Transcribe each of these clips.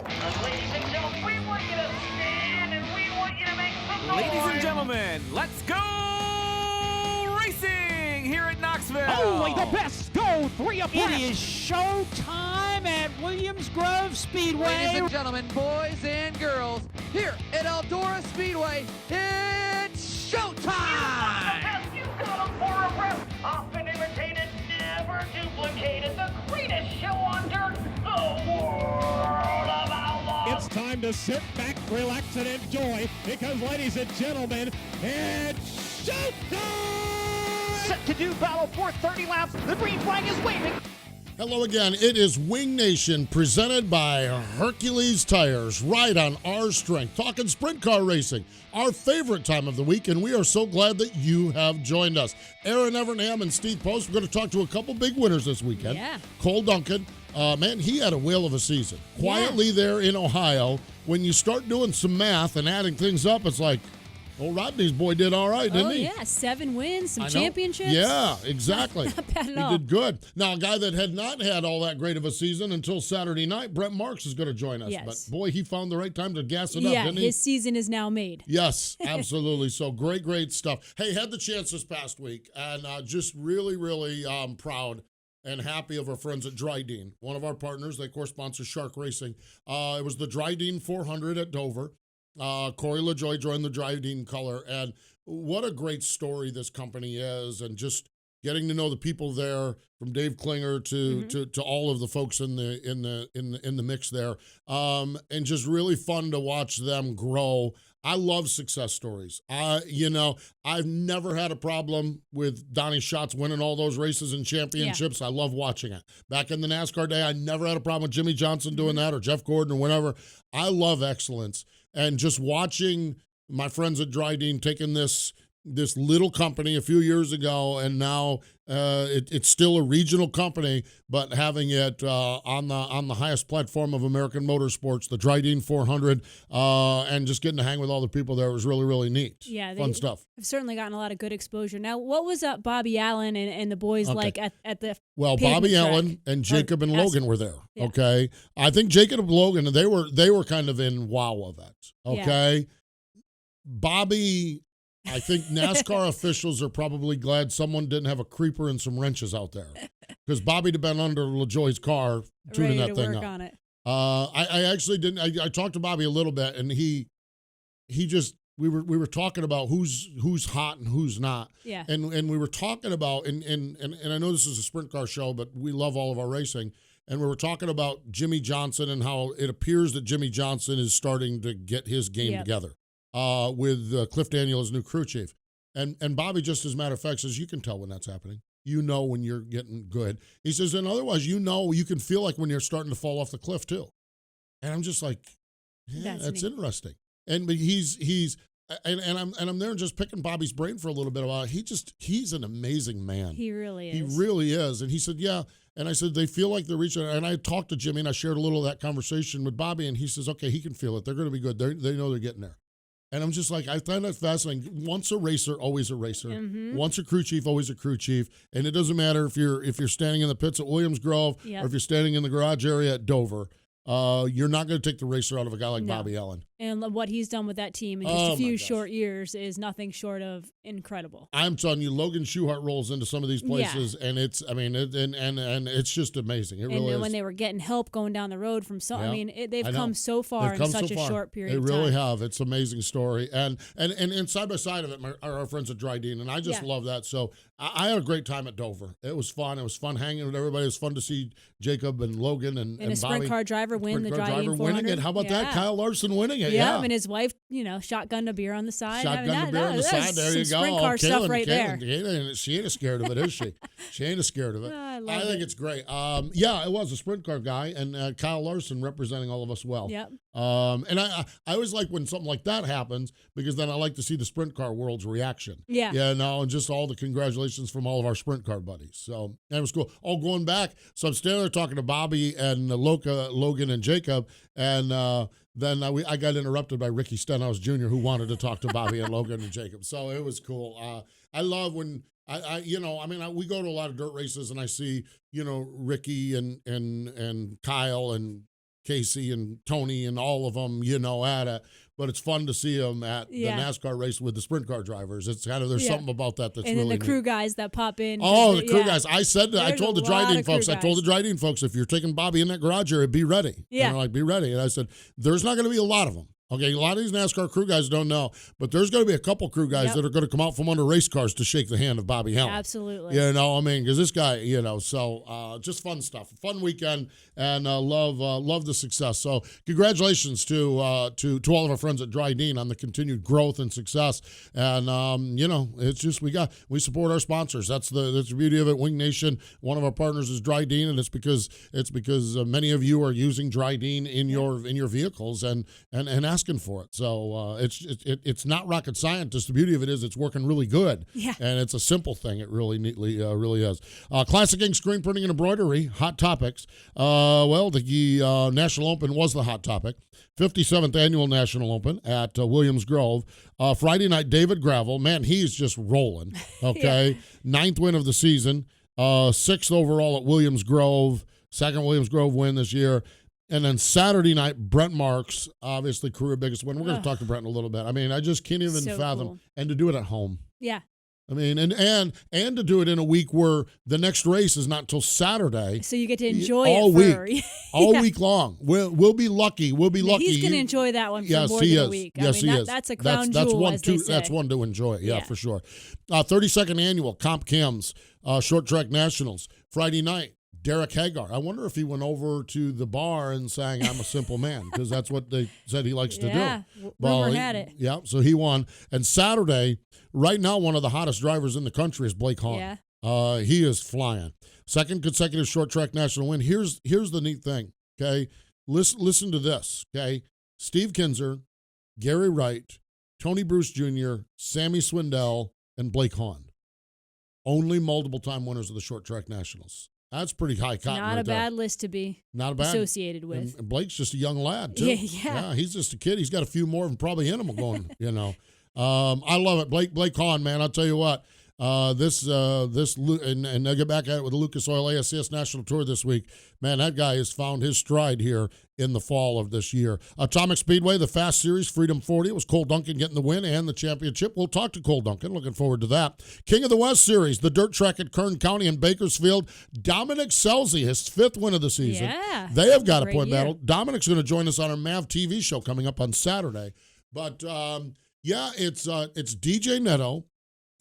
Ladies and gentlemen, we want you to stand and we want you to make some noise. Ladies and gentlemen, let's go racing here at Knoxville. Only the best go three abreast. It is show time at Williams Grove Speedway. Ladies and gentlemen, boys and girls, here at Eldora Speedway, it's showtime! You got them for a breath. Often imitated, never duplicated. The greatest show on dirt, the world of outlaws. It's time to sit back, relax, and enjoy because, ladies and gentlemen, it's showtime! Set to do battle for 30 laps. The green flag is waving. Hello again. It is Wing Nation presented by Hercules Tires. Right on our strength. Talking sprint car racing, our favorite time of the week, and we are so glad that you have joined us. Erin, Evernham, and Steve Post. We're going to talk to a couple big winners this weekend. Yeah. Cole Duncan. Man, he had a whale of a season. Quietly there in Ohio. When you start doing some math and adding things up, it's like, old Rodney's boy did all right, didn't he? Oh, yeah. 7 wins, some I know. championships. Yeah, exactly. Not bad at he all. did good. Now, a guy that had not had all that great of a season until Saturday night, Brent Marks is going to join us. Yes. But, boy, he found the right time to gas it up, Yeah, didn't he? his season is now made. Yes, absolutely. So great stuff. Hey, had the chance this past week, and just really proud and happy of our friends at Dryden, one of our partners. They co-sponsor Shark Racing. It was the Dryden 400 at Dover. Corey LaJoy joined the Dryden color, and what a great story this company is, and just getting to know the people there, from Dave Klinger to all of the folks in the mix there, and just really fun to watch them grow. I love success stories. I've never had a problem with Donnie Schatz winning all those races and championships. Yeah. I love watching it. Back in the NASCAR day, I never had a problem with Jimmy Johnson doing that or Jeff Gordon or whatever. I love excellence. And just watching my friends at Dryden taking this little company a few years ago, and now it's still a regional company, but having it on the highest platform of American motorsports, the Dryden 400, and just getting to hang with all the people there was really neat. Yeah, fun stuff. I've certainly gotten a lot of good exposure. Now, what was Bobby Allen and the boys like at the Well, pavement Bobby track? Allen and Jacob and Logan were there. Yeah. Okay, I think Jacob and Logan they were kind of in wow of it. Okay, Bobby. I think NASCAR officials are probably glad someone didn't have a creeper and some wrenches out there, because Bobby'd have been under LaJoy's car tuning that thing up. On it. I actually didn't. I talked to Bobby a little bit, and he just we were talking about who's hot and who's not. Yeah. And we were talking about and I know this is a sprint car show, but we love all of our racing. And we were talking about Jimmy Johnson and how it appears that Jimmy Johnson is starting to get his game together. With Cliff Daniel as new crew chief. And Bobby, just as a matter of fact, says, you can tell when that's happening. You know when you're getting good. He says, and otherwise, you can feel like when you're starting to fall off the cliff, too. And I'm just like, yeah, that's interesting. And but he's I'm there just picking Bobby's brain for a little bit about he's an amazing man. He really is. He really is. And he said, yeah. And I said, they feel like they're reaching. And I talked to Jimmy, and I shared a little of that conversation with Bobby, and he says, okay, he can feel it. They're going to be good. They know they're getting there. And I'm just like, I find that fascinating. Once a racer, always a racer. Mm-hmm. Once a crew chief, always a crew chief. And it doesn't matter if you're standing in the pits at Williams Grove or if you're standing in the garage area at Dover. You're not going to take the racer out of a guy like Bobby Allen. And what he's done with that team in just a few short years is nothing short of incredible. I'm telling you, Logan Schuchart rolls into some of these places, and it's, and it's just amazing. It really is. And when they were getting help going down the road from they've come so far in such a short period of time. They really have. It's an amazing story. And side by side of it are our friends at Dryden, and I just love that. So I had a great time at Dover. It was fun. It was fun hanging with everybody. It was fun to see Jacob and Logan and a sprint Bobby. car driver win the Dryden 400. Winning it. How about that? Kyle Larson winning it. Yeah, and his wife, shotgunned a beer on the side. Shotgun the beer on the side. There you go. Sprint car stuff right there. She ain't scared of it, is she? She ain't scared of it. I think it's great. It was a sprint car guy, and Kyle Larson representing all of us well. Yep. And I always like when something like that happens, because then I like to see the sprint car world's reaction. Yeah. Yeah, and just all the congratulations from all of our sprint car buddies. So that was cool. Oh, going back, so I'm standing there talking to Bobby and Logan and Jacob, and then I got interrupted by Ricky Stenhouse Jr., who wanted to talk to Bobby and Logan and Jacob. So it was cool. I love when we go to a lot of dirt races, and I see Ricky and Kyle and Casey and Tony and all of them, you know, at it. But it's fun to see them at the NASCAR race with the sprint car drivers. It's kind of, there's something about that that's and really then the crew neat. guys that pop in. Oh, the crew guys. I said that. I There's told the a lot Dryden of crew folks, guys. if you're taking Bobby in that garage area, be ready. Yeah. And they're like, be ready. And I said, there's not going to be a lot of them. Okay, a lot of these NASCAR crew guys don't know, but there's going to be a couple crew guys that are going to come out from under race cars to shake the hand of Bobby Helen. Absolutely. You know, I mean, because this guy, you know, so just fun stuff. Fun weekend, and love the success. So congratulations to all of our friends at Dryden on the continued growth and success. And, you know, it's just we support our sponsors. That's the beauty of it. Wing Nation, one of our partners is Dryden, and it's because many of you are using Dryden in your vehicles and asking for it. So it's not rocket science. The beauty of it is it's working really good. Yeah. And it's a simple thing. It really neatly really is. Classic Ink Screen Printing and Embroidery, hot topics. The National Open was the hot topic. 57th Annual National Open at Williams Grove. Friday night, David Gravel. Man, he's just rolling. Okay. 9th win of the season. 6th overall at Williams Grove. Second Williams Grove win this year. And then Saturday night, Brent Marks, obviously career biggest win. We're going to talk to Brent in a little bit. I mean, I just can't even fathom. Cool. And to do it at home. Yeah. I mean, and to do it in a week where the next race is not until Saturday. So you get to enjoy all it all week long. We'll be lucky. We'll be lucky. He's going to enjoy that one for more than a week. Yes, he is. That's a crown jewel, as they say. That's one to enjoy. Yeah, for sure. 32nd Annual Comp Cams Short Track Nationals. Friday night. Derek Hagar. I wonder if he went over to the bar and sang "I'm a Simple Man," because that's what they said he likes to do. Yeah, rumor had it. Yeah, so he won. And Saturday, right now, one of the hottest drivers in the country is Blake Hahn. Yeah. He is flying. Second consecutive short track national win. Here's the neat thing, okay? Listen to this, okay? Steve Kinzer, Gary Wright, Tony Bruce Jr., Sammy Swindell, and Blake Hahn. Only multiple-time winners of the short track nationals. That's pretty high cotton. Not a bad list to be associated with. And Blake's just a young lad, too. Yeah, he's just a kid. He's got a few more of them probably in him going, you know. I love it. Blake Hahn, man, I'll tell you what. And they'll get back at it with the Lucas Oil ASCS National Tour this week. Man, that guy has found his stride here in the fall of this year. Atomic Speedway, the Fast Series, Freedom 40. It was Cole Duncan getting the win and the championship. We'll talk to Cole Duncan. Looking forward to that. King of the West Series, the dirt track at Kern County in Bakersfield. Dominic Scelzi, his 5th win of the season. Yeah. They have got a point battle. Dominic's going to join us on our MAV TV show coming up on Saturday. But, it's DJ Netto.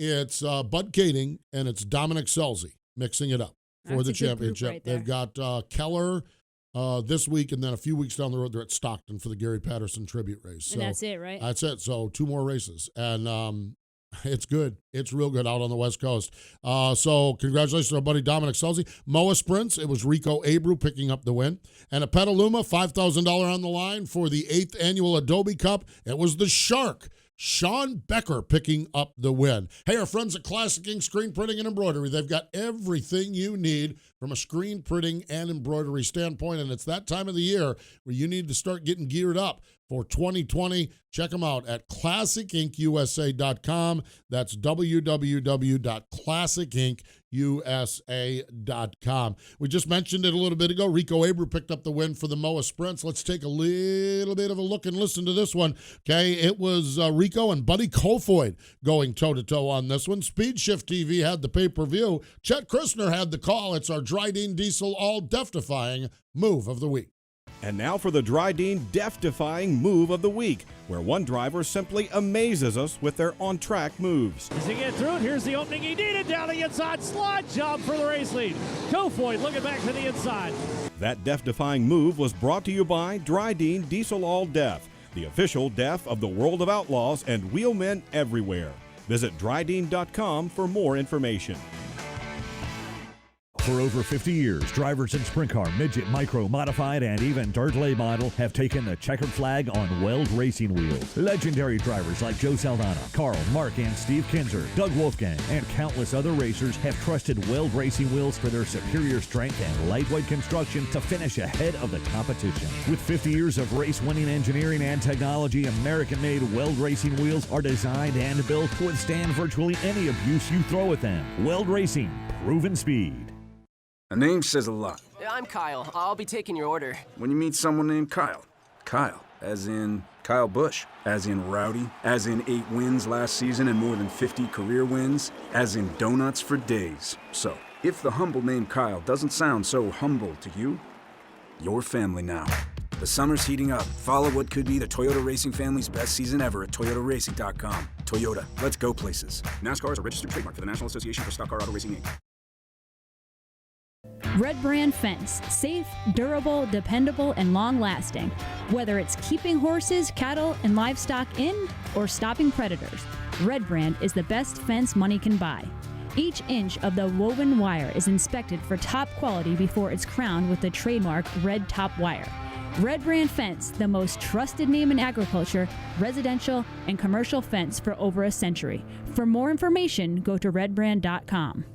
It's Bud Kading, and it's Dominic Scelzi mixing it up for the championship. They've got Keller this week, and then a few weeks down the road, they're at Stockton for the Gary Patterson tribute race. So and that's it, right? That's it. So 2 more races, and it's good. It's real good out on the West Coast. So congratulations to our buddy Dominic Scelzi. Moa Sprints, it was Rico Abreu picking up the win. And at Petaluma, $5,000 on the line for the 8th annual Adobe Cup. It was the Shark, Sean Becker, picking up the win. Hey, our friends at Classic Ink Screen Printing and Embroidery, they've got everything you need from a screen printing and embroidery standpoint, and it's that time of the year where you need to start getting geared up for 2020. Check them out at classicinkusa.com. That's www.classicinkusa.com. We just mentioned it a little bit ago. Rico Abreu picked up the win for the Moa Sprints. Let's take a little bit of a look and listen to this one. Okay, it was Rico and Buddy Kofoid going toe-to-toe on this one. Speed Shift TV had the pay-per-view. Chet Christner had the call. It's our Dryden Diesel All Death-Defying Move of the Week. And now for the Dryden Death-Defying Move of the Week, where one driver simply amazes us with their on-track moves. As he gets through it, here's the opening he needed. Down the inside, slide job for the race lead. Kofoid looking back to the inside. That death-defying move was brought to you by Dryden Diesel All Death, the official death of the world of outlaws and wheelmen everywhere. Visit Dryden.com for more information. For over 50 years, drivers in sprint car, midget, micro, modified, and even dirt lay model have taken the checkered flag on Weld Racing Wheels. Legendary drivers like Joe Saldana, Carl, Mark, and Steve Kinzer, Doug Wolfgang, and countless other racers have trusted Weld Racing Wheels for their superior strength and lightweight construction to finish ahead of the competition. With 50 years of race-winning engineering and technology, American-made Weld Racing Wheels are designed and built to withstand virtually any abuse you throw at them. Weld Racing, proven speed. A name says a lot. I'm I'm Kyle. I'll be taking your order. When you meet someone named Kyle, Kyle, as in Kyle Busch, as in rowdy, as in 8 wins last season and more than 50 career wins, as in donuts for days. So, if the humble name Kyle doesn't sound so humble to you, you're family now. The summer's heating up. Follow what could be the Toyota racing family's best season ever at toyotaracing.com. Toyota, let's go places. NASCAR is a registered trademark for the National Association for Stock Car Auto Racing, Inc. Red Brand Fence. Safe, durable, dependable, and long-lasting. Whether it's keeping horses, cattle, and livestock in or stopping predators, Red Brand is the best fence money can buy. Each inch of the woven wire is inspected for top quality before it's crowned with the trademark Red Top Wire. Red Brand Fence, the most trusted name in agriculture, residential, and commercial fence for over a century. For more information, go to redbrand.com.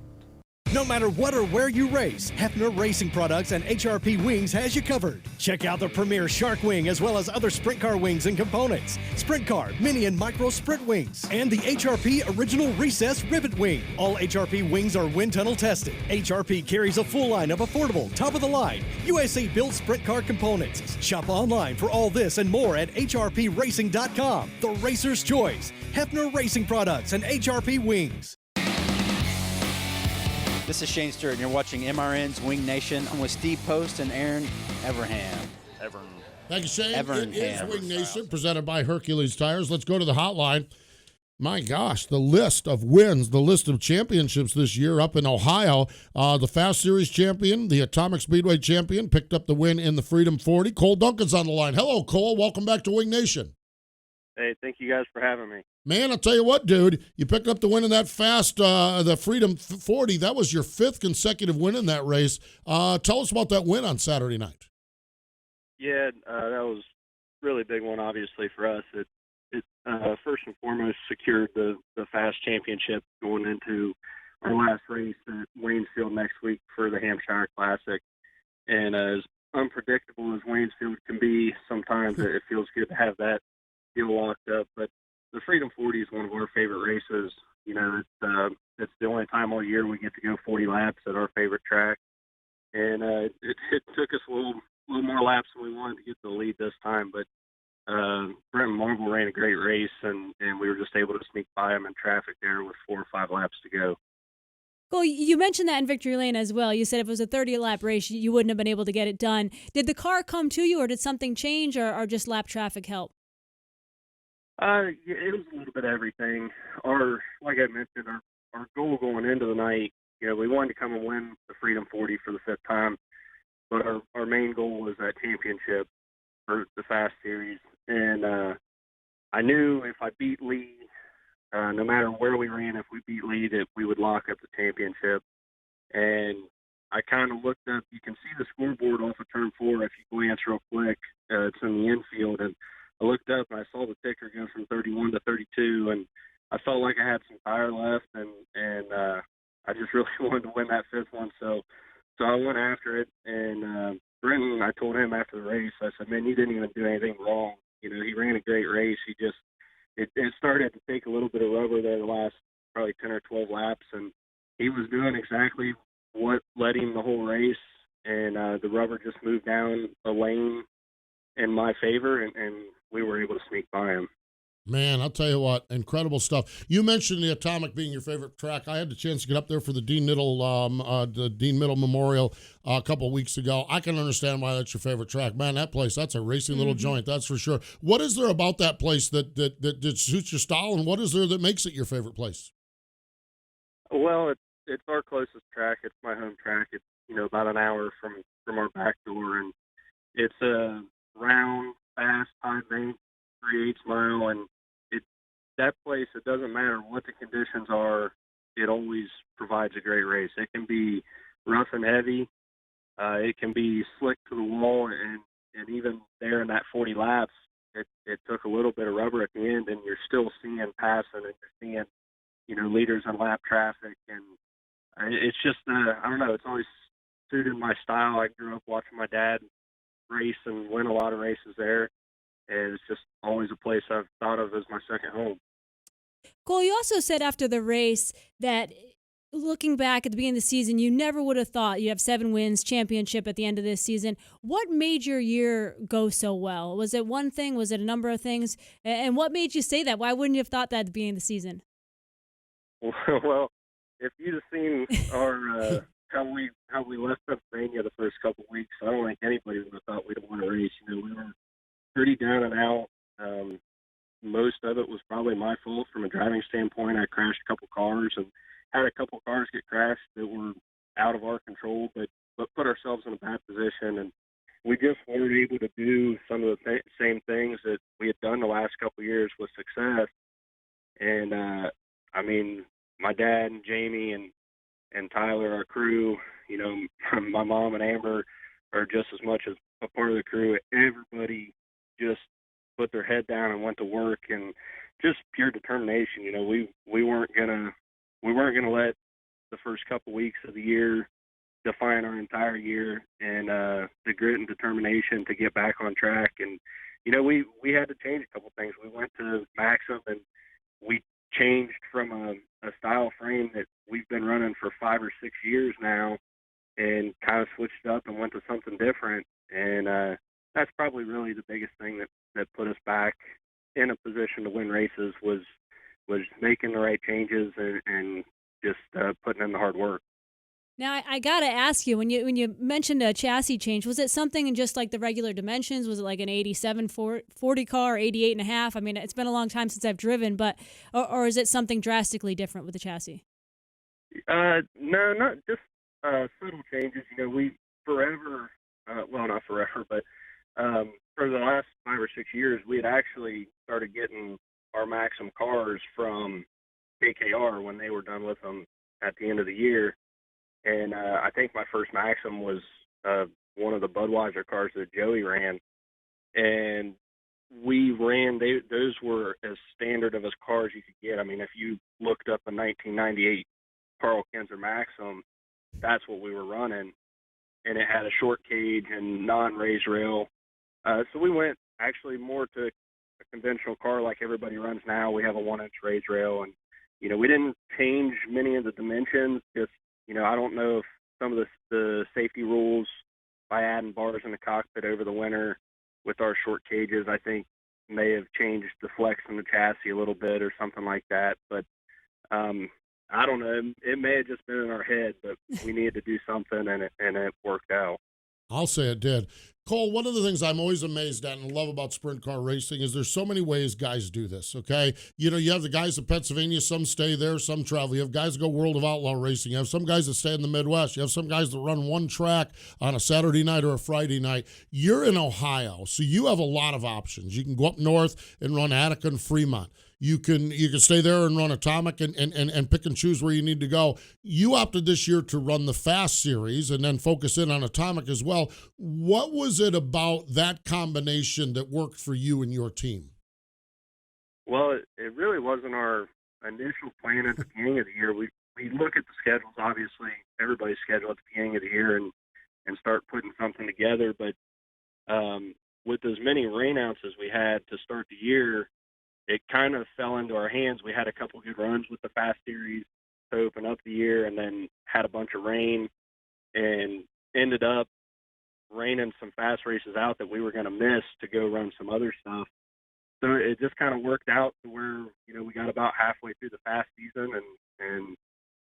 No matter what or where you race, Hefner Racing Products and HRP Wings has you covered. Check out the premier Shark Wing as well as other sprint car wings and components. Sprint car, mini and micro sprint wings, and the HRP Original Recess Rivet Wing. All HRP wings are wind tunnel tested. HRP carries a full line of affordable, top-of-the-line, USA-built sprint car components. Shop online for all this and more at hrpracing.com. The Racer's Choice, Hefner Racing Products and HRP Wings. This is Shane Stewart, and you're watching MRN's Wing Nation. I'm with Steve Post and Erin Evernham. Thank you, Shane. Evernham. It is Wing Nation, presented by Hercules Tires. Let's go to the hotline. My gosh, the list of wins, the list of championships this year up in Ohio. The Fast Series champion, the Atomic Speedway champion, picked up the win in the Freedom 40. Cole Duncan's on the line. Hello, Cole. Welcome back to Wing Nation. Hey, thank you guys for having me. Man, I'll tell you what, dude. You picked up the win in that fast, the Freedom 40. That was your 5th consecutive win in that race. Tell us about that win on Saturday night. Yeah, that was a really big one, obviously, for us. It first and foremost secured the fast championship going into our last race at Waynesfield next week for the Hampshire Classic. And as unpredictable as Waynesfield can be, sometimes it feels good to have that deal locked up. But the Freedom 40 is one of our favorite races. You know, it's the only time all year we get to go 40 laps at our favorite track. And it took us a little more laps than we wanted to get to the lead this time. But Brent and Marvel ran a great race, and we were just able to sneak by them in traffic there with 4 or 5 laps to go. Cool. You mentioned that in Victory Lane as well. You said if it was a 30-lap race, you wouldn't have been able to get it done. Did the car come to you, or did something change, or just lap traffic help? Yeah, it was a little bit of everything. Like I mentioned, our goal going into the night, you know, we wanted to come and win the Freedom 40 for the 5th time, but our main goal was that championship for the Fast Series. And I knew if I beat Lee, no matter where we ran, if we beat Lee, that we would lock up the championship. And I kind of looked up. You can see the scoreboard off of Turn 4 if you glance real quick. It's in the infield, and I looked up and I saw the ticker go from 31 to 32, and I felt like I had some tire left, and I just really wanted to win that 5th one. So I went after it, and Brenton, I told him after the race, I said, man, you didn't even do anything wrong. You know, he ran a great race. He just it started to take a little bit of rubber there the last probably 10 or 12 laps, and he was doing exactly what led him the whole race, and the rubber just moved down a lane in my favor, and we were able to sneak by him. Man, I'll tell you what, incredible stuff. You mentioned the Atomic being your favorite track. I had the chance to get up there for the Dean Middle Memorial a couple of weeks ago. I can understand why that's your favorite track. Man, that place, that's a racy little joint, that's for sure. What is there about that place that suits your style, and what is there that makes it your favorite place? Well, it's our closest track. It's my home track. It's, you know, about an hour from our back door, and it's a round, fast, high bank, 3/8 mile, and that place, it doesn't matter what the conditions are, it always provides a great race. It can be rough and heavy. It can be slick to the wall, and even there in that 40 laps, it took a little bit of rubber at the end, and you're still seeing passing, and you're seeing, you know, leaders on lap traffic, and it's just, I don't know, it's always suited my style. I grew up watching my dad race and win a lot of races there, and it's just always a place I've thought of as my second home. Cole, you also said after the race that looking back at the beginning of the season, you never would have thought you have 7 wins, championship at the end of this season. What made your year go so well? Was it one thing? Was it a number of things? And what made you say that? Why wouldn't you have thought that at the beginning of the season? Well, if you'd have seen our how we left Pennsylvania the first couple of weeks, I don't think anybody would have thought we'd have won a race. We were pretty down and out. Most of it was probably my fault from a driving standpoint. I crashed a couple cars and had a couple cars get crashed that were out of our control, but put ourselves in a bad position. And we just weren't able to do some of the same things that we had done the last couple of years with success. And, I mean, my dad and Jamie and Tyler, our crew, my mom and Amber are just as much as a part of the crew. Everybody just put their head down and went to work, and just pure determination. We weren't gonna let the first couple weeks of the year define our entire year, and the grit and determination to get back on track. And we had to change a couple things. We went to Maxim, and we changed from a style frame that we've been running for 5 or 6 years now, and kind of switched up and went to something different. And that's probably really the biggest thing that put us back in a position to win races was making the right changes and just putting in the hard work. Now, I got to ask you, when you mentioned a chassis change, was it something in just like the regular dimensions? Was it like an 87 40 car, 88 and a half? I mean, it's been a long time since I've driven, but or is it something drastically different with the chassis? No, not just subtle changes. We forever, well, not forever, but for the last 5 or 6 years, we had actually started getting our Maxim cars from KKR when they were done with them at the end of the year. And I think my first Maxim was one of the Budweiser cars that Joey ran. And we ran, those were as standard of as cars you could get. I mean, if you looked up a 1998 Carl Kinzer Maxim, that's what we were running. And it had a short cage and non-raised rail. So we went actually more to a conventional car like everybody runs now. We have a 1-inch raised rail. And, we didn't change many of the dimensions. Just, I don't know if some of the safety rules by adding bars in the cockpit over the winter with our short cages, I think may have changed the flex in the chassis a little bit or something like that. But I don't know. It may have just been in our head, but we needed to do something, and it worked out. I'll say it did. Cole, one of the things I'm always amazed at and love about sprint car racing is there's so many ways guys do this, okay? You have the guys at Pennsylvania, some stay there, some travel. You have guys that go World of Outlaw racing. You have some guys that stay in the Midwest. You have some guys that run one track on a Saturday night or a Friday night. You're in Ohio, so you have a lot of options. You can go up north and run Attica and Fremont. You can stay there and run Atomic and pick and choose where you need to go. You opted this year to run the Fast Series and then focus in on Atomic as well. What was it about that combination that worked for you and your team? Well, it really wasn't our initial plan at the beginning of the year. We look at the schedules, obviously, everybody's schedule at the beginning of the year and start putting something together. But with as many rainouts as we had to start the year, it kind of fell into our hands. We had a couple good runs with the Fast Series to open up the year, and then had a bunch of rain and ended up raining some fast races out that we were going to miss to go run some other stuff. So it just kind of worked out to where, we got about halfway through the fast season and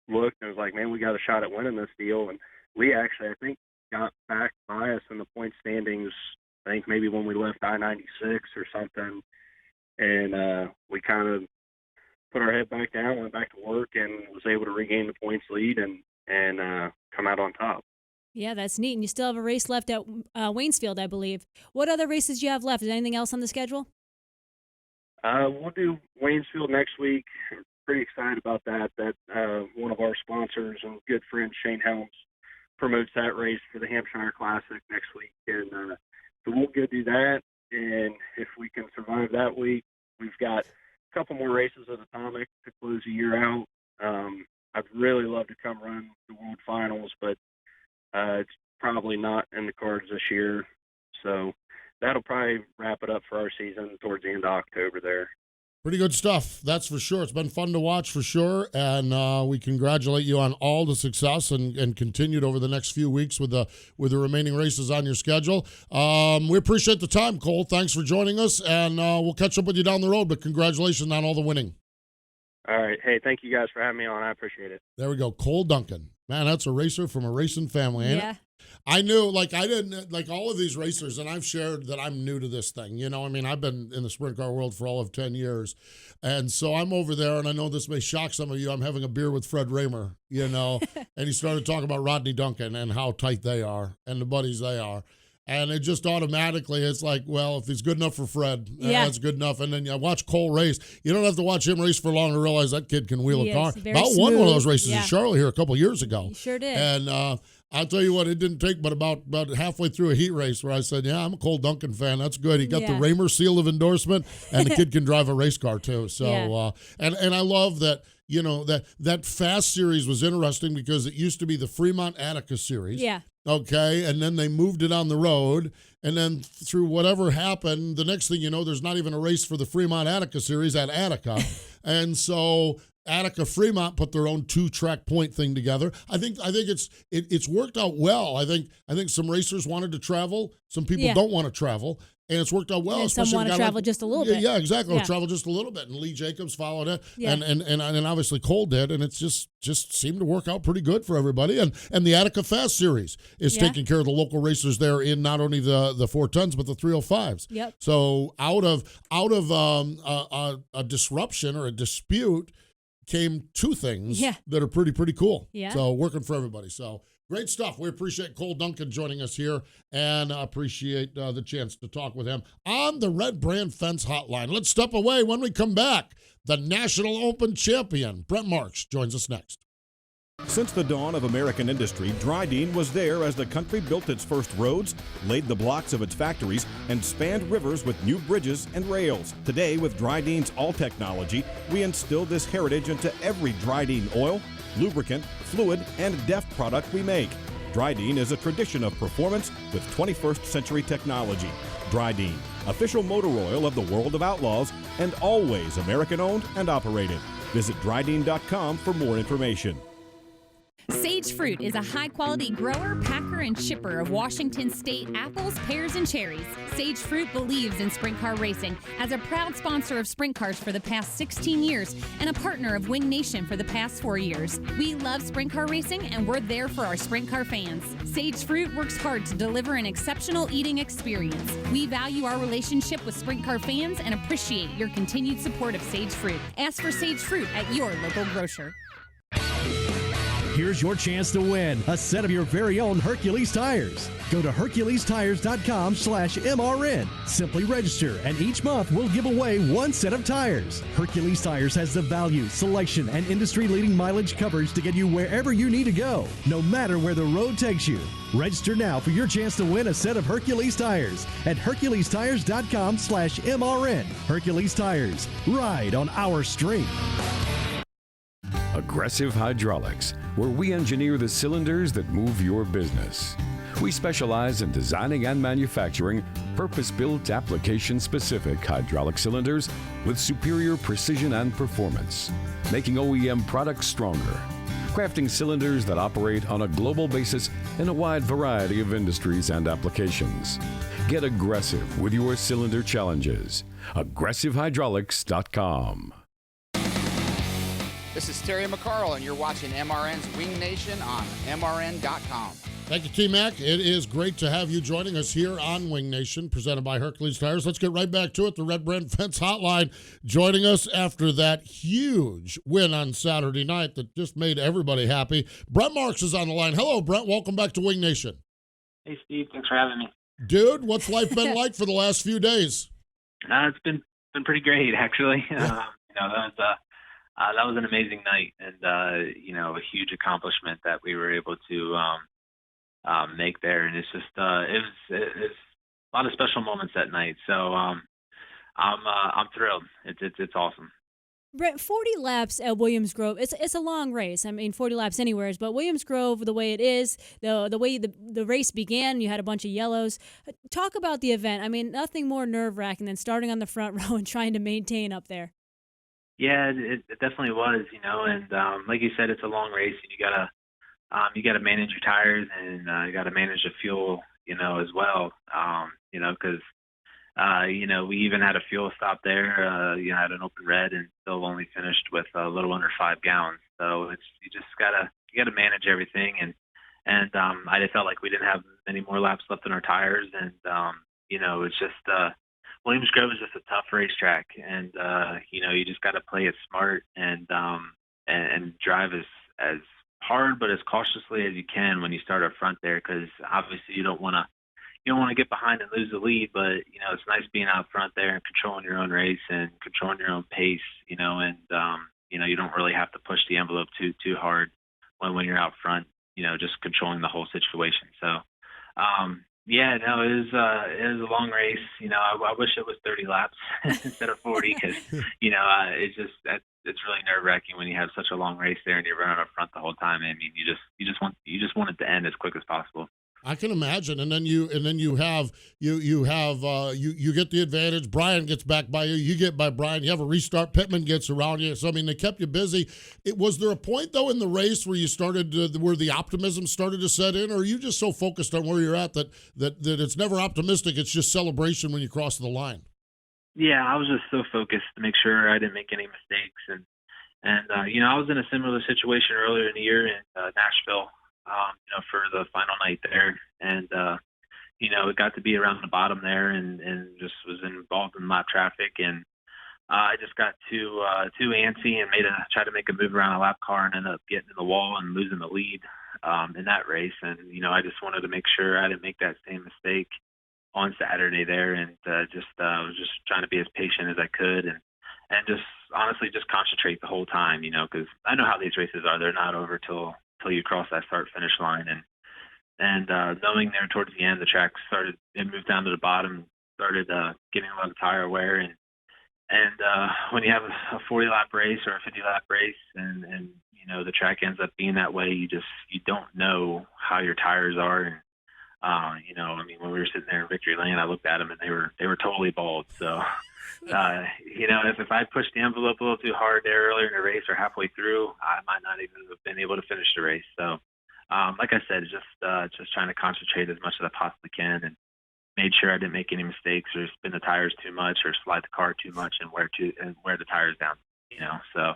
looked and was like, man, we got a shot at winning this deal. And we actually, I think, got back by us in the point standings, I think maybe when we left I-96 or something. And we kind of put our head back down, went back to work, and was able to regain the points lead and come out on top. Yeah, that's neat. And you still have a race left at Waynesfield, I believe. What other races do you have left? Is there anything else on the schedule? We'll do Waynesfield next week. Pretty excited about that. That one of our sponsors and good friend, Shane Helms, promotes that race for the Hampshire Classic next week. And so we'll go do that. And if we can survive that week, we've got a couple more races at Atomic to close the year out. I'd really love to come run the World Finals, but it's probably not in the cards this year. So that'll probably wrap it up for our season towards the end of October there. Pretty good stuff, that's for sure. It's been fun to watch for sure, and we congratulate you on all the success and continued over the next few weeks with the remaining races on your schedule. We appreciate the time, Cole. Thanks for joining us, and we'll catch up with you down the road, but congratulations on all the winning. All right. Hey, thank you guys for having me on. I appreciate it. There we go. Cole Duncan. Man, that's a racer from a racing family, ain't it? I knew, I didn't, all of these racers, and I've shared that I'm new to this thing. I've been in the sprint car world for all of 10 years. And so I'm over there, and I know this may shock some of you. I'm having a beer with Fred Raymer, and he started talking about Rodney Duncan and how tight they are and the buddies they are. And it just automatically, it's like, well, if he's good enough for Fred, that's good enough. And then you watch Cole race. You don't have to watch him race for long to realize that kid can wheel a car. About won one of those races in Charlotte here a couple years ago. He sure did. And I'll tell you what, it didn't take but about halfway through a heat race where I said, yeah, I'm a Cole Duncan fan. That's good. He got the Raymer seal of endorsement, and the kid can drive a race car too. So, and I love that. That Fast Series was interesting because it used to be the Fremont Attica Series. Yeah. Okay, and then they moved it on the road, and then through whatever happened, the next thing you know, there's not even a race for the Fremont Attica Series at Attica. And so Attica Fremont put their own 2-track point thing together. I think it's worked out well. I think some racers wanted to travel, some people don't want to travel. And it's worked out well. And some want to travel just a little bit. Yeah, exactly. Travel just a little bit. And Lee Jacobs followed it. Yeah. And obviously Cole did. And it's just seemed to work out pretty good for everybody. And the Attica Fast Series is taking care of the local racers there in not only the 4 tons, but the 305s. Yep. So out of a disruption or a dispute came 2 things that are pretty cool. Yeah. So working for everybody. So great stuff. We appreciate Cole Duncan joining us here and appreciate the chance to talk with him on the Red Brand Fence Hotline. Let's step away. When we come back, the National Open champion, Brent Marks, joins us next. Since the dawn of American industry, Dryden was there as the country built its first roads, laid the blocks of its factories, and spanned rivers with new bridges and rails. Today, with Dryden's all technology, we instill this heritage into every Dryden oil, lubricant, fluid, and DEF product we make. Dryden is a tradition of performance with 21st century technology. Dryden, official motor oil of the World of Outlaws, and always American owned and operated. Visit Dryden.com for more information. Sage Fruit is a high-quality grower, packer, and shipper of Washington State apples, pears, and cherries. Sage Fruit believes in sprint car racing as a proud sponsor of sprint cars for the past 16 years and a partner of Wing Nation for the past 4 years. We love sprint car racing, and we're there for our sprint car fans. Sage Fruit works hard to deliver an exceptional eating experience. We value our relationship with sprint car fans and appreciate your continued support of Sage Fruit. Ask for Sage Fruit at your local grocer. Here's your chance to win a set of your very own Hercules tires. Go to HerculesTires.com/MRN. Simply register, and each month we'll give away 1 set of tires. Hercules Tires has the value, selection, and industry-leading mileage coverage to get you wherever you need to go, no matter where the road takes you. Register now for your chance to win a set of Hercules tires at HerculesTires.com/MRN. Hercules Tires. Ride on our street. Aggressive Hydraulics, where we engineer the cylinders that move your business. We specialize in designing and manufacturing purpose-built, application-specific hydraulic cylinders with superior precision and performance, making OEM products stronger, crafting cylinders that operate on a global basis in a wide variety of industries and applications. Get aggressive with your cylinder challenges. AggressiveHydraulics.com. This is Terry McCarl, and you're watching MRN's Wing Nation on MRN.com. Thank you, T-Mac. It is great to have you joining us here on Wing Nation, presented by Hercules Tires. Let's get right back to it. The Red Brand Fence Hotline joining us after that huge win on Saturday night that just made everybody happy. Brent Marks is on the line. Hello, Brent. Welcome back to Wing Nation. Hey, Steve. Thanks for having me. Dude, what's life been like for the last few days? It's been pretty great, actually. That was an amazing night, and a huge accomplishment that we were able to make there. And it's just it was a lot of special moments that night. So I'm thrilled. It's awesome. Brent, 40 laps at Williams Grove, it's a long race. I mean, 40 laps anywhere, but Williams Grove, the way it is, the way the race began, you had a bunch of yellows. Talk about the event. I mean, nothing more nerve-wracking than starting on the front row and trying to maintain up there. Yeah, it definitely was, and like you said, it's a long race, and you gotta manage your tires, and you gotta manage the fuel, as well. Because we even had a fuel stop there. Had an open red and still only finished with a little under 5 gallons. So you gotta manage everything, and I just felt like we didn't have any more laps left in our tires, and it's just Williams Grove is just a tough racetrack, and you just got to play it smart and drive as hard but as cautiously as you can when you start up front there, because obviously you don't want to get behind and lose the lead, but it's nice being out front there and controlling your own race and controlling your own pace, and you don't really have to push the envelope too hard when you're out front, just controlling the whole situation. So yeah, no, it was a long race. I wish it was 30 laps instead of 40, because it's really nerve wracking when you have such a long race there and you're running up front the whole time. I mean, you just want it to end as quick as possible. I can imagine, and then you get the advantage. Brian gets back by you. You get by Brian. You have a restart. Pittman gets around you. So I mean, they kept you busy. Was there a point though in the race where you where the optimism started to set in, or are you just so focused on where you're at that it's never optimistic? It's just celebration when you cross the line. Yeah, I was just so focused to make sure I didn't make any mistakes, and I was in a similar situation earlier in the year in Nashville. For the final night there. And, it got to be around the bottom there and just was involved in lap traffic. And I just got too antsy and tried to make a move around a lap car and ended up getting in the wall and losing the lead in that race. And, I just wanted to make sure I didn't make that same mistake on Saturday there. And was just trying to be as patient as I could and just honestly just concentrate the whole time, because I know how these races are. They're not over till you cross that start finish line, and knowing there towards the end the track moved down to the bottom, started getting a lot of tire wear, and when you have a 40 lap race or a 50 lap race and the track ends up being that way, you don't know how your tires are. And I mean, when we were sitting there in victory lane, I looked at them and they were totally bald. So if I pushed the envelope a little too hard there earlier in the race or halfway through, I might not even have been able to finish the race. So, like I said, just trying to concentrate as much as I possibly can, and made sure I didn't make any mistakes or spin the tires too much or slide the car too much and wear the tires down. So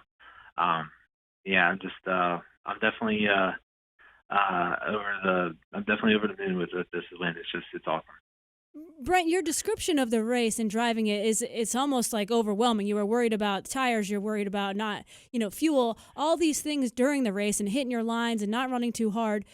yeah, I'm definitely over the moon with this win. It's awesome. Brent, your description of the race and driving it it's almost like overwhelming. You were worried about tires, you're worried about not, fuel, all these things during the race and hitting your lines and not running too hard.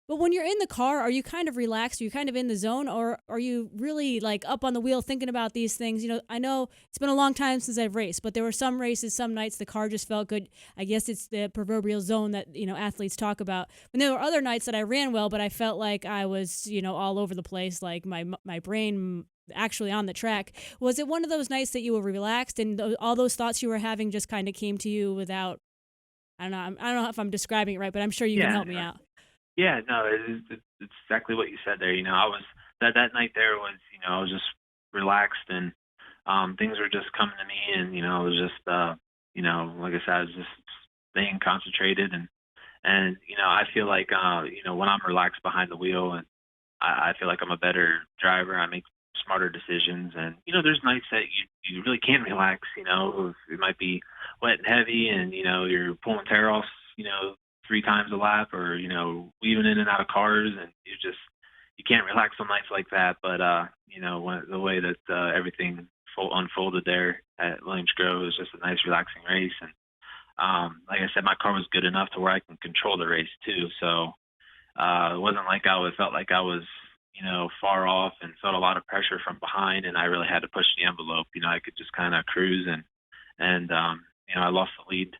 But when you're in the car, are you kind of relaxed? Are you kind of in the zone, or are you really like up on the wheel thinking about these things? I know it's been a long time since I've raced, but there were some races, some nights the car just felt good. I guess it's the proverbial zone that, athletes talk about. And there were other nights that I ran well, but I felt like I was, all over the place, like my brain actually on the track. Was it one of those nights that you were relaxed and all those thoughts you were having just kind of came to you without, I don't know if I'm describing it right, but I'm sure you can help me out. Yeah, no, it's exactly what you said there. I was that night there was, I was just relaxed and things were just coming to me, and I was just like I said, I was just staying concentrated, and I feel like when I'm relaxed behind the wheel, and I feel like I'm a better driver. I make smarter decisions, and there's nights that you really can't relax. It might be wet and heavy, and you're pulling tear offs, 3 times a lap, or weaving in and out of cars, and you can't relax on nights like that. But the way that everything unfolded there at Williams Grove was just a nice relaxing race, and like I said, my car was good enough to where I can control the race too. So it wasn't like felt like I was far off and felt a lot of pressure from behind, and I really had to push the envelope. I could just kind of cruise, and I lost the lead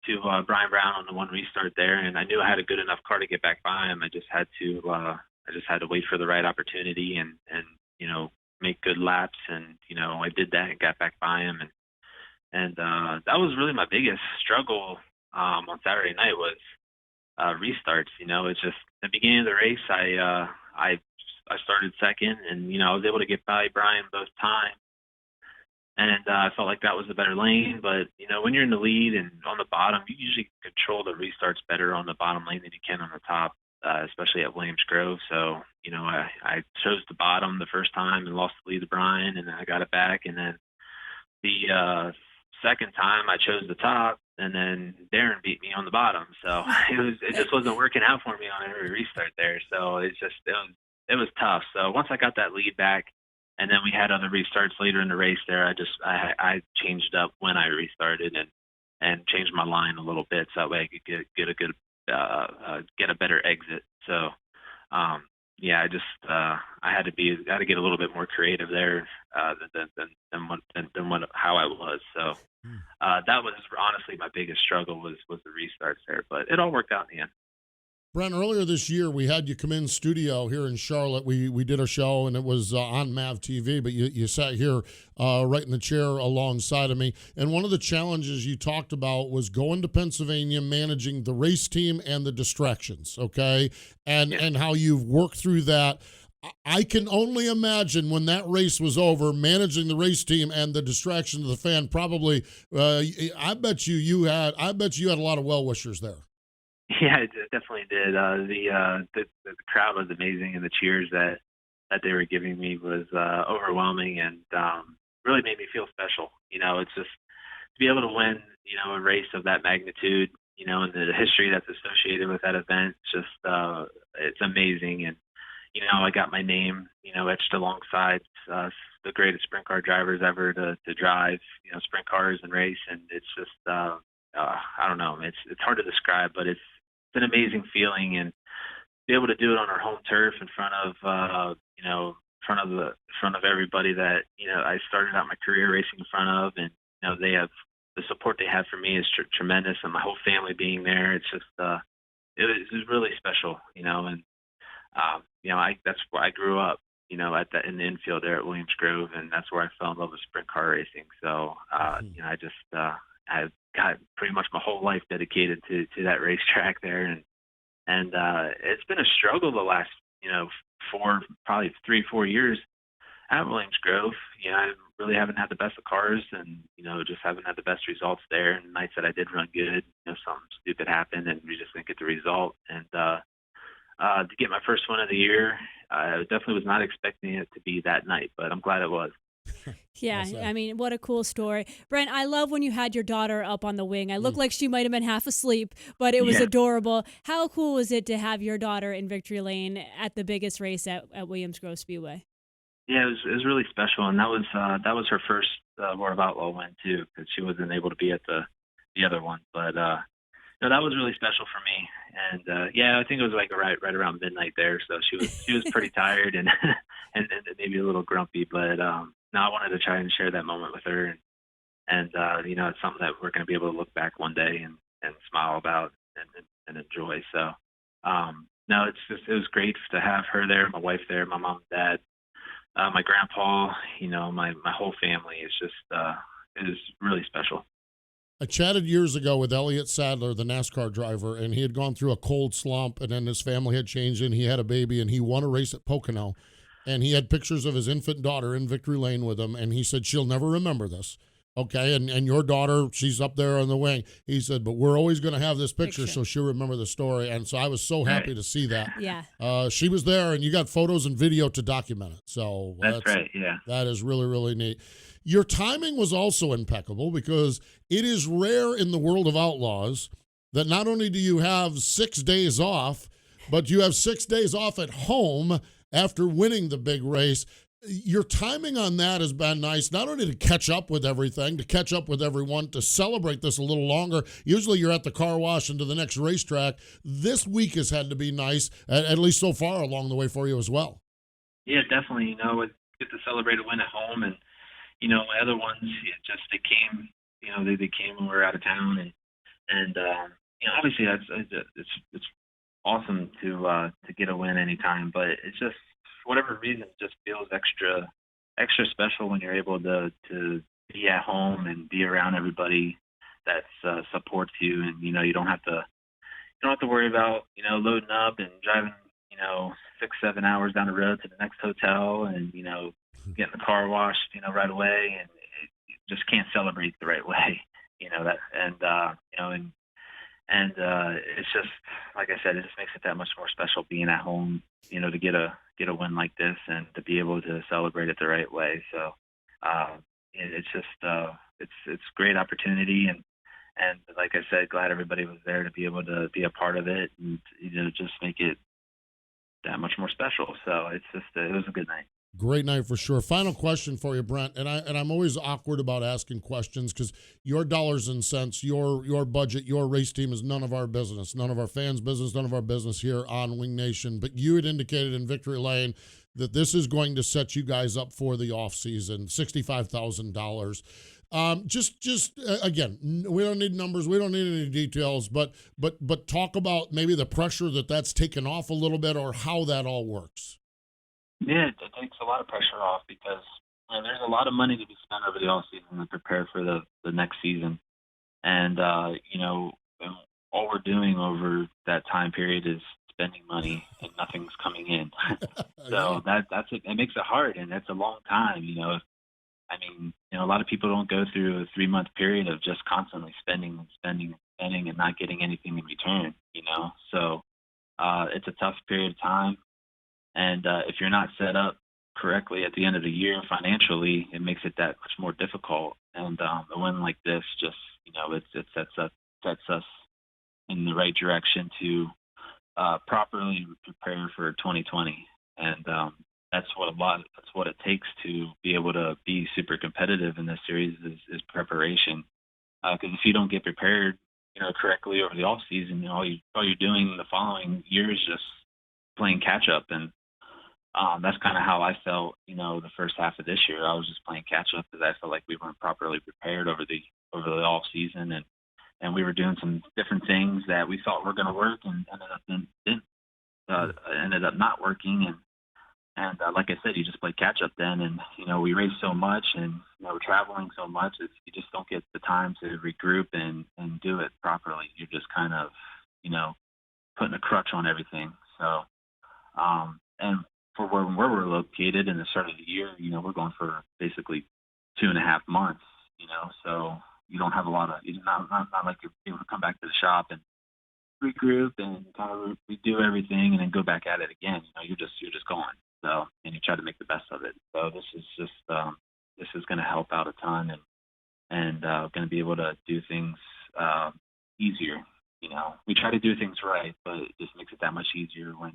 to Brian Brown on the one restart there, and I knew I had a good enough car to get back by him. I just had to wait for the right opportunity and make good laps, and I did that and got back by him, and that was really my biggest struggle on Saturday night was restarts. It's just the beginning of the race. I started second, and I was able to get by Brian both times. and I felt like that was the better lane. But when you're in the lead and on the bottom, you usually control the restarts better on the bottom lane than you can on the top, especially at Williams Grove. So I chose the bottom the first time and lost the lead to Brian, and then I got it back. And then the second time I chose the top, and then Darren beat me on the bottom. So it just wasn't working out for me on every restart there. So it was tough. So once I got that lead back, and then we had other restarts later in the race there, I changed up when I restarted and changed my line a little bit so that way I could get a better exit. So I had to get a little bit more creative there than how I was. So that was honestly my biggest struggle was the restarts there, but it all worked out in the end. Brent, earlier this year, we had you come in studio here in Charlotte. We did a show, and it was on MAV TV, but you sat here right in the chair alongside of me. And one of the challenges you talked about was going to Pennsylvania, managing the race team and the distractions, okay? And how you've worked through that. I can only imagine when that race was over, managing the race team and the distraction of the fan. Probably, I bet you had a lot of well-wishers there. Yeah, it definitely did. The crowd was amazing, and the cheers that they were giving me was overwhelming, and really made me feel special. It's just to be able to win, a race of that magnitude, and the history that's associated with that event. It's amazing, and I got my name, etched alongside the greatest sprint car drivers ever to drive, sprint cars and race, and it's just I don't know, it's hard to describe, but it's an amazing feeling, and be able to do it on our home turf in front of front of everybody that I started out my career racing in front of, and they have the support they have for me is tremendous, and my whole family being there, it's just it was really special, and that's where I grew up, in the infield there at Williams Grove, and that's where I fell in love with sprint car racing. So I've got pretty much my whole life dedicated to that racetrack there, and it's been a struggle the last probably 3-4 years at Williams Grove. I really haven't had the best of cars, and just haven't had the best results there. And nights that I did run good, something stupid happened, and we just didn't get the result. And to get my first win of the year, I definitely was not expecting it to be that night, but I'm glad it was. Yeah, I mean, what a cool story. Brent, I love when you had your daughter up on the wing. I looked like she might have been half asleep, but it was adorable. How cool was it to have your daughter in victory lane at the biggest race at Williams Grove Speedway? Yeah, it was really special, and that was her first World of Outlaw win too, because she wasn't able to be at the other one. But that was really special for me. And I think it was like right around midnight there, so she was pretty tired and and maybe a little grumpy, but no, I wanted to try and share that moment with her, and it's something that we're going to be able to look back one day and smile about and enjoy. So no, it was great to have her there, my wife there, my mom and dad, my grandpa, my whole family. It's just it is really special. I chatted years ago with Elliott Sadler, the NASCAR driver, and he had gone through a cold slump, and then his family had changed, and he had a baby, and he won a race at Pocono, and he had pictures of his infant daughter in victory lane with him, and he said, she'll never remember this, okay, and your daughter, she's up there on the wing. He said, but we're always going to have this picture, so she'll remember the story, and so I was so happy to see that. Yeah. She was there, and you got photos and video to document it, so that's right, yeah. That is really, really neat. Your timing was also impeccable because it is rare in the world of outlaws that not only do you have 6 days off, but you have 6 days off at home after winning the big race. Your timing on that has been nice, not only to catch up with everything, to catch up with everyone, to celebrate this a little longer. Usually you're at the car wash and to the next racetrack. This week has had to be nice, at least so far along the way for you as well. Yeah, definitely. Get to celebrate a win at home, and my other ones, they came, they came when we were out of town, and obviously it's awesome to get a win anytime, but it's just, for whatever reason, it just feels extra special when you're able to be at home and be around everybody that supports you, and you don't have to worry about loading up and driving 6-7 hours down the road to the next hotel, and getting the car washed right away, and just can't celebrate the right way, that, and it's just, like I said, it just makes it that much more special being at home, to get a win like this and to be able to celebrate it the right way. So it's just it's great opportunity, and like I said, glad everybody was there to be able to be a part of it and just make it that much more special. So it's just it was a good night. Great night for sure. Final question for you, Brent, and I'm always awkward about asking questions because your dollars and cents, your budget, your race team is none of our business, none of our fans' business, none of our business here on Wing Nation. But you had indicated in Victory Lane that this is going to set you guys up for the off season, $65,000. Again, we don't need numbers, we don't need any details, but talk about maybe the pressure that's taken off a little bit, or how that all works. Yeah, it takes a lot of pressure off because there's a lot of money to be spent over the off season to prepare for the next season, and all we're doing over that time period is spending money and nothing's coming in. So that's it. It makes it hard, and that's a long time. A lot of people don't go through a 3-month period of just constantly spending and spending and spending and not getting anything in return. So it's a tough period of time. And if you're not set up correctly at the end of the year financially, it makes it that much more difficult. And a win like this just, it sets us in the right direction to properly prepare for 2020. And that's what it takes to be able to be super competitive in this series is preparation. Because if you don't get prepared, correctly over the off season, all you're doing the following year is just playing catch up. And that's kind of how I felt, the first half of this year. I was just playing catch up because I felt like we weren't properly prepared over the off season, and we were doing some different things that we thought were going to work and ended up not working. And like I said, you just play catch up then, and we race so much, and we're traveling so much, you just don't get the time to regroup and do it properly. You're just kind of putting a crutch on everything. So and for where we're located in the start of the year, we're going for basically 2.5 months, so you don't have a lot of, not like you're able to come back to the shop and regroup and kind of redo everything and then go back at it again. You're just going. So, and you try to make the best of it. So this is just, this is going to help out a ton and going to be able to do things easier. We try to do things right, but it just makes it that much easier when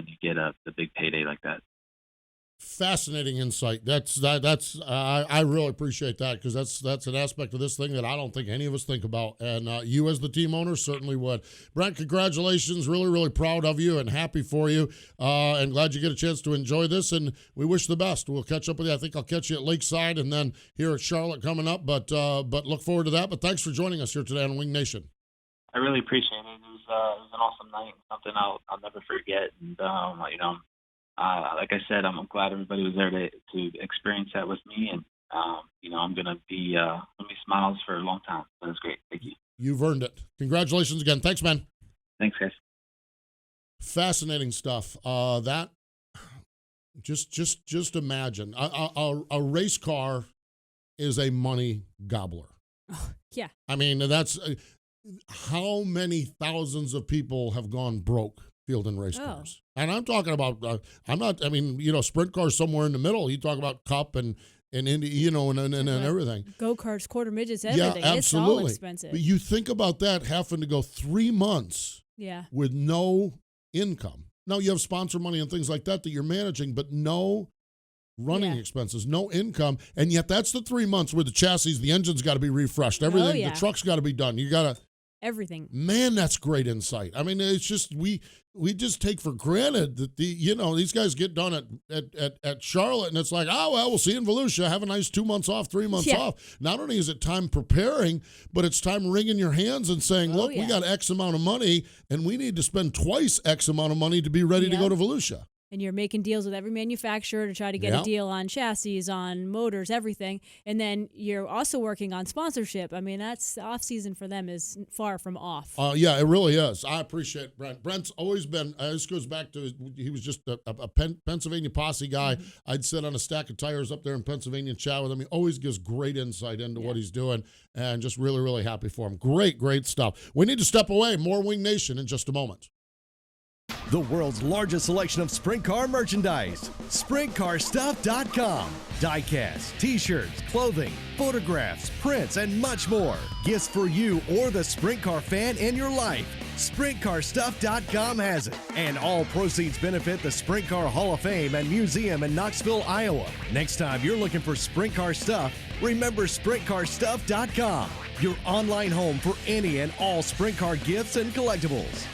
you get the big payday like that. Fascinating insight. I really appreciate that, because that's an aspect of this thing that I don't think any of us think about, and you as the team owner certainly would. Brent, congratulations. Really, really proud of you and happy for you, and glad you get a chance to enjoy this, and we wish the best. We'll catch up with you. I think I'll catch you at Lakeside and then here at Charlotte coming up, but look forward to that. But thanks for joining us here today on Wing Nation. I really appreciate it. It was an awesome night, something I'll never forget, and like I said, I'm glad everybody was there to experience that with me, and I'm gonna be smiles for a long time. That was great. Thank you. You've earned it. Congratulations again. Thanks, man. Thanks, guys. Fascinating stuff. That just imagine a race car is a money gobbler. Yeah. I mean, that's how many thousands of people have gone broke fielding race cars. And I'm talking about, sprint cars somewhere in the middle. You talk about Cup and Indy, and everything. Go-karts, quarter midgets, everything. Yeah, absolutely. It's all expensive. But you think about that having to go 3 months with no income. Now, you have sponsor money and things like that you're managing, but no running expenses, no income. And yet that's the 3 months where the chassis, the engine's got to be refreshed. Everything, the truck's got to be done. You got to... Everything. Man, that's great insight. I mean, it's just we just take for granted that these guys get done at Charlotte, and it's like, oh well, we'll see you in Volusia. Have a nice 2 months off, 3 months off. Not only is it time preparing, but it's time wringing your hands and saying, look, we got X amount of money, and we need to spend twice X amount of money to be ready to go to Volusia. and you're making deals with every manufacturer to try to get a deal on chassis, on motors, everything. And then you're also working on sponsorship. I mean, that's off season for them is far from off. Yeah, it really is. I appreciate Brent. Brent's always been, this goes back to, he was just a Pennsylvania posse guy. I'd sit on a stack of tires up there in Pennsylvania and chat with him. He always gives great insight into what he's doing, and just really, really happy for him. Great stuff. We need to step away. More Wing Nation in just a moment. The world's largest selection of sprint car merchandise. SprintCarStuff.com. Diecast, t-shirts, clothing, photographs, prints, and much more. Gifts for you or the sprint car fan in your life. SprintCarStuff.com has it. And all proceeds benefit the Sprint Car Hall of Fame and Museum in Knoxville, Iowa. Next time you're looking for sprint car stuff, remember SprintCarStuff.com, your online home for any and all sprint car gifts and collectibles.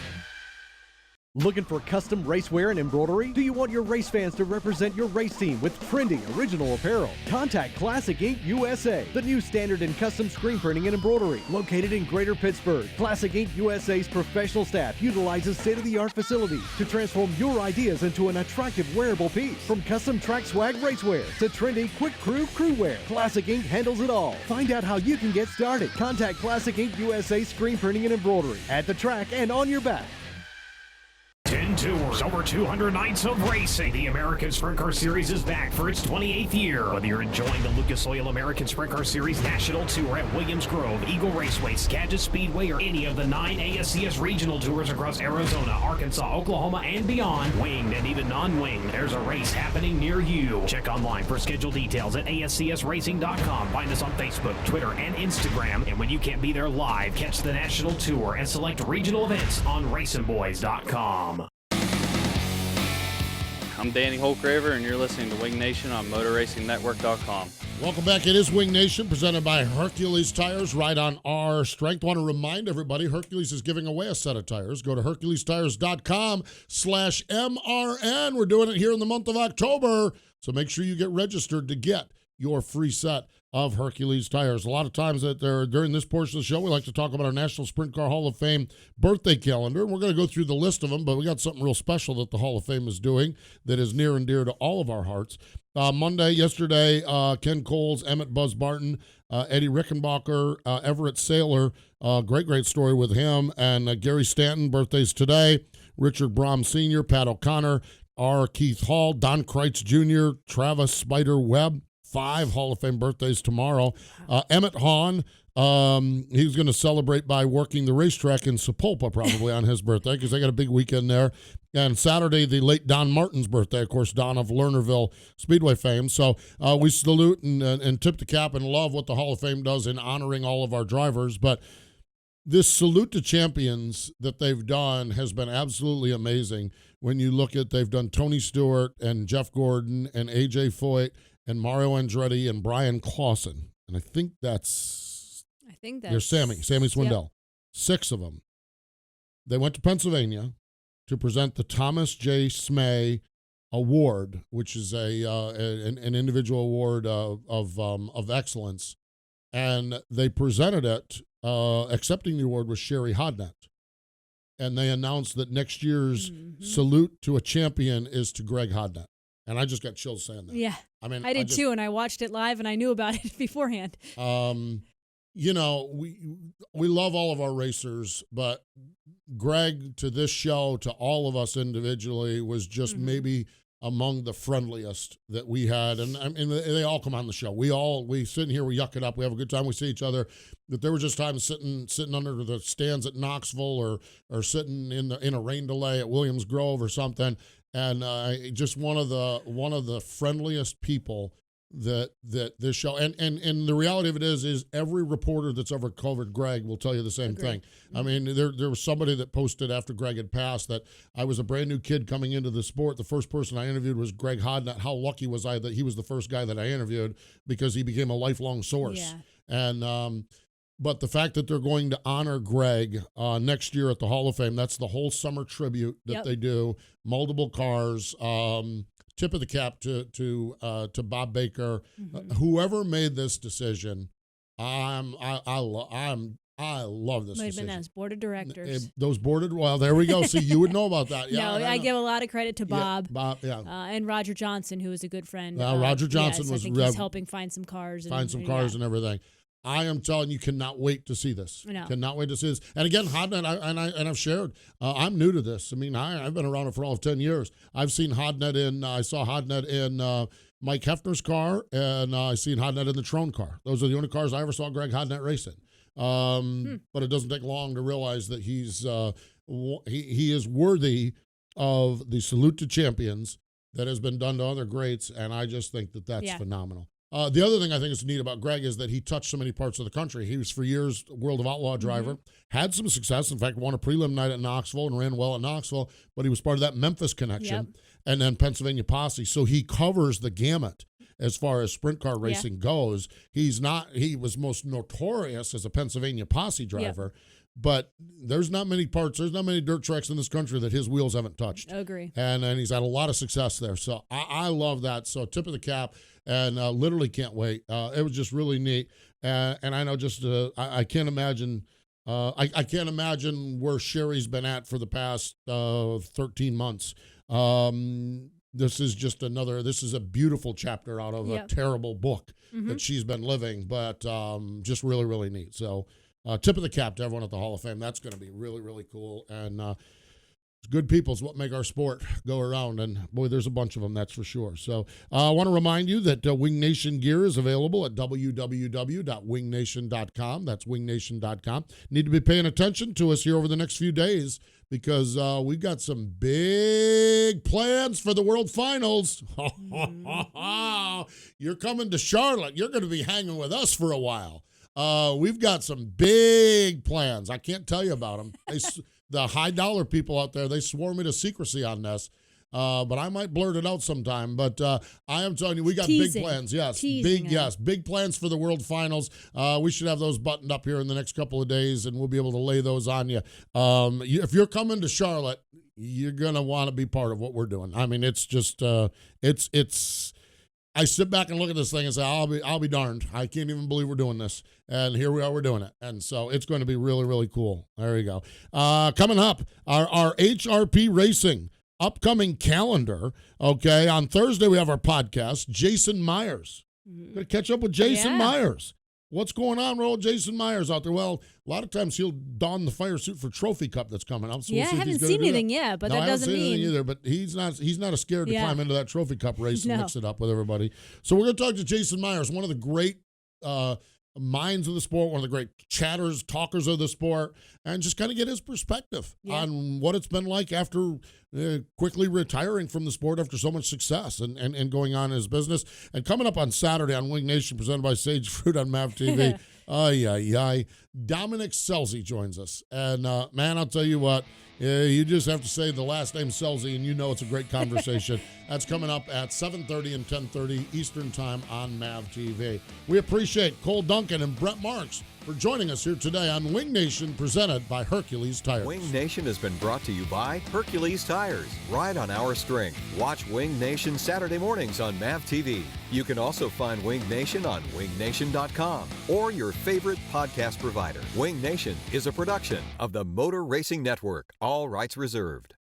Looking for custom racewear and embroidery? Do you want your race fans to represent your race team with trendy, original apparel? Contact Classic Ink USA, the new standard in custom screen printing and embroidery, located in Greater Pittsburgh. Classic Ink USA's professional staff utilizes state-of-the-art facilities to transform your ideas into an attractive wearable piece. From custom track swag racewear to trendy quick crew wear, Classic Ink handles it all. Find out how you can get started. Contact Classic Ink USA Screen Printing and Embroidery at the track and on your back. 10 tours, over 200 nights of racing. The American Sprint Car Series is back for its 28th year. Whether you're enjoying the Lucas Oil American Sprint Car Series National Tour at Williams Grove, Eagle Raceway, Skagit Speedway, or any of the 9 ASCS regional tours across Arizona, Arkansas, Oklahoma, and beyond, winged and even non-winged, there's a race happening near you. Check online for schedule details at ASCSRacing.com. Find us on Facebook, Twitter, and Instagram. And when you can't be there live, catch the National Tour and select regional events on RacingBoys.com. I'm Danny Holcraver, and you're listening to Wing Nation on MotorRacingNetwork.com. Welcome back. It is Wing Nation, presented by Hercules Tires, right on our strength. I want to remind everybody, Hercules is giving away a set of tires. Go to HerculesTires.com/MRN. We're doing it here in the month of October, so make sure you get registered to get your free set of Hercules tires. A lot of times during this portion of the show, we like to talk about our National Sprint Car Hall of Fame birthday calendar. We're going to go through the list of them, but we got something real special that the Hall of Fame is doing that is near and dear to all of our hearts. Yesterday, Ken Coles, Emmett Buzz Barton, Eddie Rickenbacker, Everett Saylor, great story with him, and Gary Stanton, birthdays today, Richard Brom Sr., Pat O'Connor, R. Keith Hall, Don Kreitz Jr., Travis Spider Webb, 5 Hall of Fame birthdays tomorrow. Emmett Hahn, he's going to celebrate by working the racetrack in Sapulpa probably on his birthday because they got a big weekend there. And Saturday, the late Don Martin's birthday, of course, Don of Lernerville Speedway fame. So we salute and tip the cap and love what the Hall of Fame does in honoring all of our drivers. But this salute to champions that they've done has been absolutely amazing. When you look at, they've done Tony Stewart and Jeff Gordon and A.J. Foyt and Mario Andretti and Brian Clausen. And I think that's there's Sammy Swindell. Yep. 6 of them. They went to Pennsylvania to present the Thomas J. Smay Award, which is an individual award of excellence. And they presented it, accepting the award was Sherry Hodnett. And they announced that next year's salute to a champion is to Greg Hodnett. And I just got chills saying that. Yeah. I mean, I did too, and I watched it live, and I knew about it beforehand. We love all of our racers, but Greg, to this show, to all of us individually, was just maybe among the friendliest that we had. And I mean, they all come on the show. We sit in here, we yuck it up, we have a good time, we see each other. But there were just times sitting under the stands at Knoxville or sitting in a rain delay at Williams Grove or something. And just one of the friendliest people that this show, and the reality of it is every reporter that's ever covered Greg will tell you the same thing. I mean, there was somebody that posted after Greg had passed that I was a brand new kid coming into the sport. The first person I interviewed was Greg Hodnett. How lucky was I that he was the first guy that I interviewed, because he became a lifelong source. Yeah. And but the fact that they're going to honor Greg next year at the Hall of Fame, that's the whole summer tribute that they do. Multiple cars. Tip of the cap to Bob Baker. Whoever made this decision, I'm I love this Might have been decision. as board of directors. Those boarded, well, there we go. See, you would know about that. Yeah, No, I give a lot of credit to Bob. Yeah, Bob, yeah. And Roger Johnson, who is a good friend. Roger Johnson yes, was I think he's helping find some cars. And everything. I am telling you, cannot wait to see this. No. Cannot wait to see this. And again, HodNet, I've shared. I'm new to this. I mean, I've been around it for all of 10 years. I've seen HodNet I saw HodNet in Mike Hefner's car, and I've seen HodNet in the Trone car. Those are the only cars I ever saw Greg HodNet racing. But it doesn't take long to realize that he is worthy of the salute to champions that has been done to other greats, and I just think that that's phenomenal. The other thing I think is neat about Greg is that he touched so many parts of the country. He was for years a World of Outlaw driver, had some success. In fact, won a prelim night at Knoxville and ran well at Knoxville, but he was part of that Memphis connection and then Pennsylvania posse. So he covers the gamut as far as sprint car racing goes. He was most notorious as a Pennsylvania posse driver, but there's not many dirt tracks in this country that his wheels haven't touched. I agree. And he's had a lot of success there. So I love that. So tip of the cap. And literally can't wait. It was just really neat, and I know just I can't imagine. I can't imagine where Sherry's been at for the past 13 months. This is just This is a beautiful chapter out of a terrible book that she's been living, but just really, really neat. So, tip of the cap to everyone at the Hall of Fame. That's going to be really, really cool, and. Good people is what make our sport go around, and boy, there's a bunch of them, that's for sure. So I want to remind you that Wing Nation gear is available at www.wingnation.com. That's wingnation.com. Need to be paying attention to us here over the next few days because we've got some big plans for the World Finals. You're coming to Charlotte. You're going to be hanging with us for a while. We've got some big plans. I can't tell you about them. The high dollar people out there, they swore me to secrecy on this, but I might blurt it out sometime. But I am telling you, we got big plans. Yes, big plans for the World Finals. We should have those buttoned up here in the next couple of days, and we'll be able to lay those on you. If you're coming to Charlotte, you're gonna want to be part of what we're doing. I mean, it's just it's. I sit back and look at this thing and say, I'll be darned. I can't even believe we're doing this. And here we are, we're doing it. And so it's going to be really, really cool. There you go. Coming up, our HRP Racing upcoming calendar. Okay, on Thursday we have our podcast, Jason Myers. Going to catch up with Jason Myers. What's going on with old Jason Myers out there? Well, a lot of times he'll don the fire suit for Trophy Cup that's coming up. So I haven't seen anything yet, but that doesn't mean. I haven't seen anything either, but he's not scared to climb into that Trophy Cup race and mix it up with everybody. So we're going to talk to Jason Myers, one of the great minds of the sport, one of the great talkers of the sport, and just kind of get his perspective on what it's been like after quickly retiring from the sport after so much success and going on in his business. And coming up on Saturday on Wing Nation, presented by Sage Fruit on MAV TV, Dominic Scelzi joins us. And, man, I'll tell you what, you just have to say the last name Scelzi, and you know it's a great conversation. That's coming up at 7:30 and 10:30 Eastern Time on MAV TV. We appreciate Cole Duncan and Brent Marks for joining us here today on Wing Nation, presented by Hercules Tires. Wing Nation has been brought to you by Hercules Tires. Ride on our strength. Watch Wing Nation Saturday mornings on MAV TV. You can also find Wing Nation on wingnation.com or your favorite podcast provider. Wing Nation is a production of the Motor Racing Network. All rights reserved.